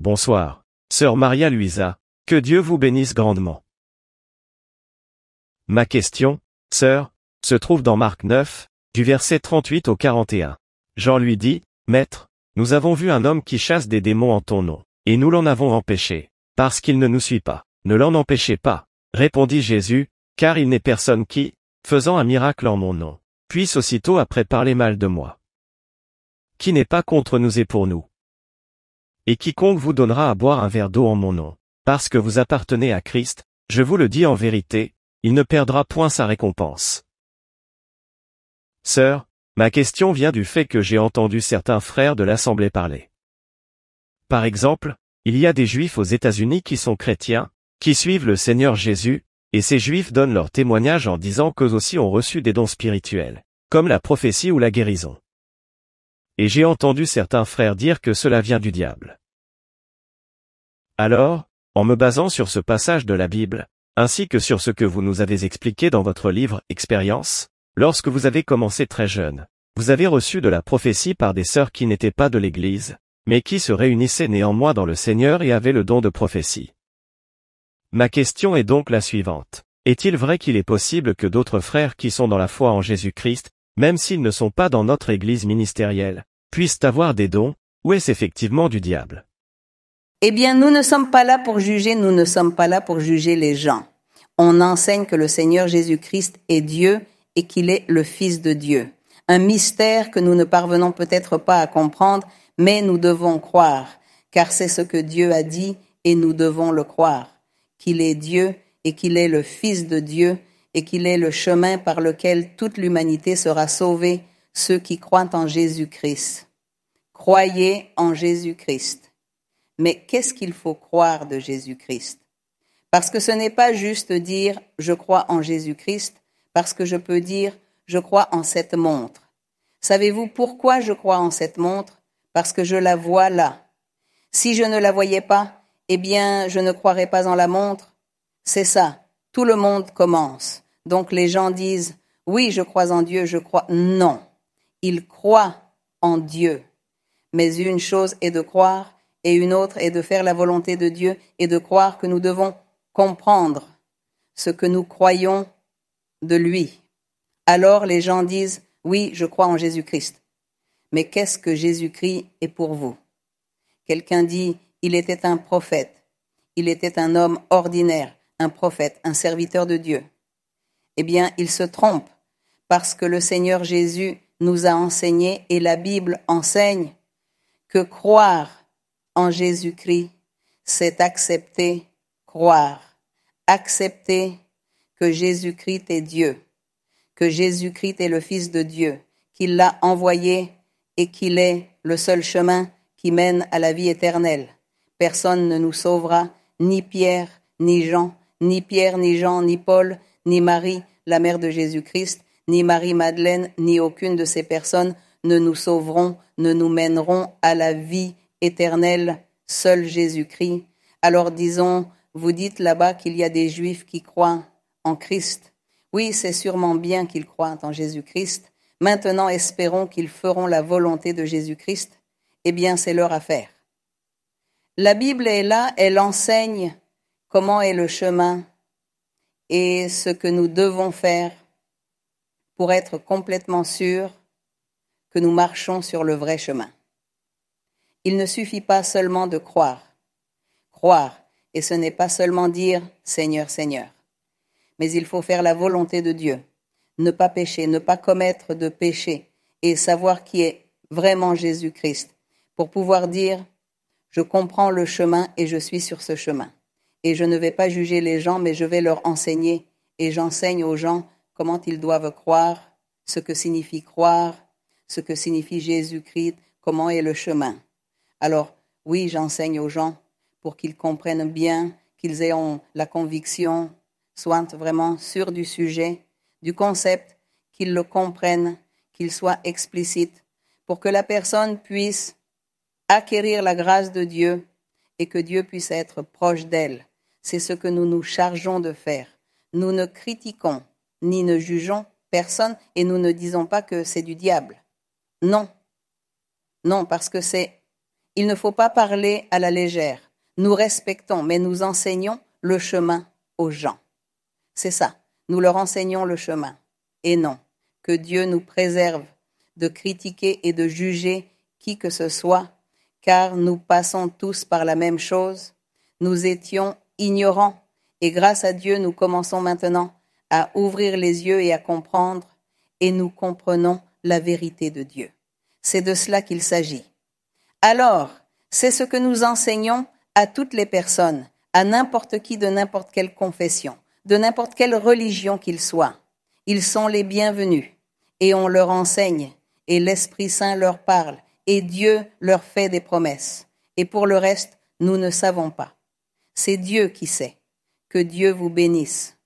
Bonsoir, sœur Maria Luisa, que Dieu vous bénisse grandement. Ma question, sœur, se trouve dans Marc 9, du verset 38 au 41. Jean lui dit, « Maître, nous avons vu un homme qui chasse des démons en ton nom, et nous l'en avons empêché, parce qu'il ne nous suit pas. Ne l'en empêchez pas, répondit Jésus, car il n'est personne qui, faisant un miracle en mon nom, puisse aussitôt après parler mal de moi. Qui n'est pas contre nous et pour nous. Et quiconque vous donnera à boire un verre d'eau en mon nom, parce que vous appartenez à Christ, je vous le dis en vérité, il ne perdra point sa récompense. » Sœur, ma question vient du fait que j'ai entendu certains frères de l'Assemblée parler. Par exemple, il y a des Juifs aux États-Unis qui sont chrétiens, qui suivent le Seigneur Jésus, et ces Juifs donnent leur témoignage en disant qu'eux aussi ont reçu des dons spirituels, comme la prophétie ou la guérison. Et j'ai entendu certains frères dire que cela vient du diable. Alors, en me basant sur ce passage de la Bible, ainsi que sur ce que vous nous avez expliqué dans votre livre « Expérience », lorsque vous avez commencé très jeune, vous avez reçu de la prophétie par des sœurs qui n'étaient pas de l'Église, mais qui se réunissaient néanmoins dans le Seigneur et avaient le don de prophétie. Ma question est donc la suivante. Est-il vrai qu'il est possible que d'autres frères qui sont dans la foi en Jésus-Christ, même s'ils ne sont pas dans notre Église ministérielle, puissent avoir des dons, ou est-ce effectivement du diable? Eh bien, nous ne sommes pas là pour juger, nous ne sommes pas là pour juger les gens. On enseigne que le Seigneur Jésus-Christ est Dieu et qu'il est le Fils de Dieu. Un mystère que nous ne parvenons peut-être pas à comprendre, mais nous devons croire, car c'est ce que Dieu a dit et nous devons le croire, qu'il est Dieu et qu'il est le Fils de Dieu et qu'il est le chemin par lequel toute l'humanité sera sauvée, ceux qui croient en Jésus-Christ. Croyez en Jésus-Christ. Mais qu'est-ce qu'il faut croire de Jésus-Christ? Parce que ce n'est pas juste dire « je crois en Jésus-Christ », parce que je peux dire « je crois en cette montre ». Savez-vous pourquoi je crois en cette montre? Parce que je la vois là. Si je ne la voyais pas, eh bien, je ne croirais pas en la montre. C'est ça, tout le monde commence. Donc les gens disent « oui, je crois en Dieu, je crois… » Non, ils croient en Dieu. Mais une chose est de croire et une autre est de faire la volonté de Dieu et de croire que nous devons comprendre ce que nous croyons de lui. Alors les gens disent « oui, je crois en Jésus-Christ ». Mais qu'est-ce que Jésus-Christ est pour vous? Quelqu'un dit « il était un prophète, il était un homme ordinaire, un prophète, un serviteur de Dieu ». Eh bien, il se trompe parce que le Seigneur Jésus nous a enseigné et la Bible enseigne que croire en Jésus-Christ, c'est accepter, croire, accepter que Jésus-Christ est Dieu, que Jésus-Christ est le Fils de Dieu, qu'il l'a envoyé et qu'il est le seul chemin qui mène à la vie éternelle. Personne ne nous sauvera, ni Pierre, ni Jean, ni Pierre, ni Jean, ni Paul, ni Marie, la mère de Jésus-Christ, ni Marie-Madeleine, ni aucune de ces personnes ne nous sauveront, ne nous mèneront à la vie éternelle, seul Jésus-Christ. Alors disons, vous dites là-bas qu'il y a des Juifs qui croient en Christ. Oui, c'est sûrement bien qu'ils croient en Jésus-Christ. Maintenant, espérons qu'ils feront la volonté de Jésus-Christ. Eh bien, c'est leur affaire. La Bible est là, elle enseigne comment est le chemin et ce que nous devons faire pour être complètement sûrs que nous marchons sur le vrai chemin. Il ne suffit pas seulement de croire. Croire, et ce n'est pas seulement dire « Seigneur, Seigneur ». Mais il faut faire la volonté de Dieu, ne pas pécher, ne pas commettre de péché et savoir qui est vraiment Jésus-Christ pour pouvoir dire « Je comprends le chemin et je suis sur ce chemin ». Et je ne vais pas juger les gens, mais je vais leur enseigner et j'enseigne aux gens comment ils doivent croire, ce que signifie croire, ce que signifie Jésus-Christ, comment est le chemin. Alors, oui, j'enseigne aux gens pour qu'ils comprennent bien, qu'ils aient la conviction, soient vraiment sûrs du sujet, du concept, qu'ils le comprennent, qu'il soit explicite, pour que la personne puisse acquérir la grâce de Dieu et que Dieu puisse être proche d'elle. C'est ce que nous nous chargeons de faire. Nous ne critiquons ni ne jugeons personne et nous ne disons pas que c'est du diable. Non. Non, parce que c'est Il ne faut pas parler à la légère. Nous respectons, mais nous enseignons le chemin aux gens. C'est ça, nous leur enseignons le chemin. Et non, que Dieu nous préserve de critiquer et de juger qui que ce soit, car nous passons tous par la même chose. Nous étions ignorants, et grâce à Dieu, nous commençons maintenant à ouvrir les yeux et à comprendre, et nous comprenons la vérité de Dieu. C'est de cela qu'il s'agit. Alors, c'est ce que nous enseignons à toutes les personnes, à n'importe qui de n'importe quelle confession, de n'importe quelle religion qu'ils soient. Ils sont les bienvenus, et on leur enseigne, et l'Esprit Saint leur parle, et Dieu leur fait des promesses. Et pour le reste, nous ne savons pas. C'est Dieu qui sait. Que Dieu vous bénisse.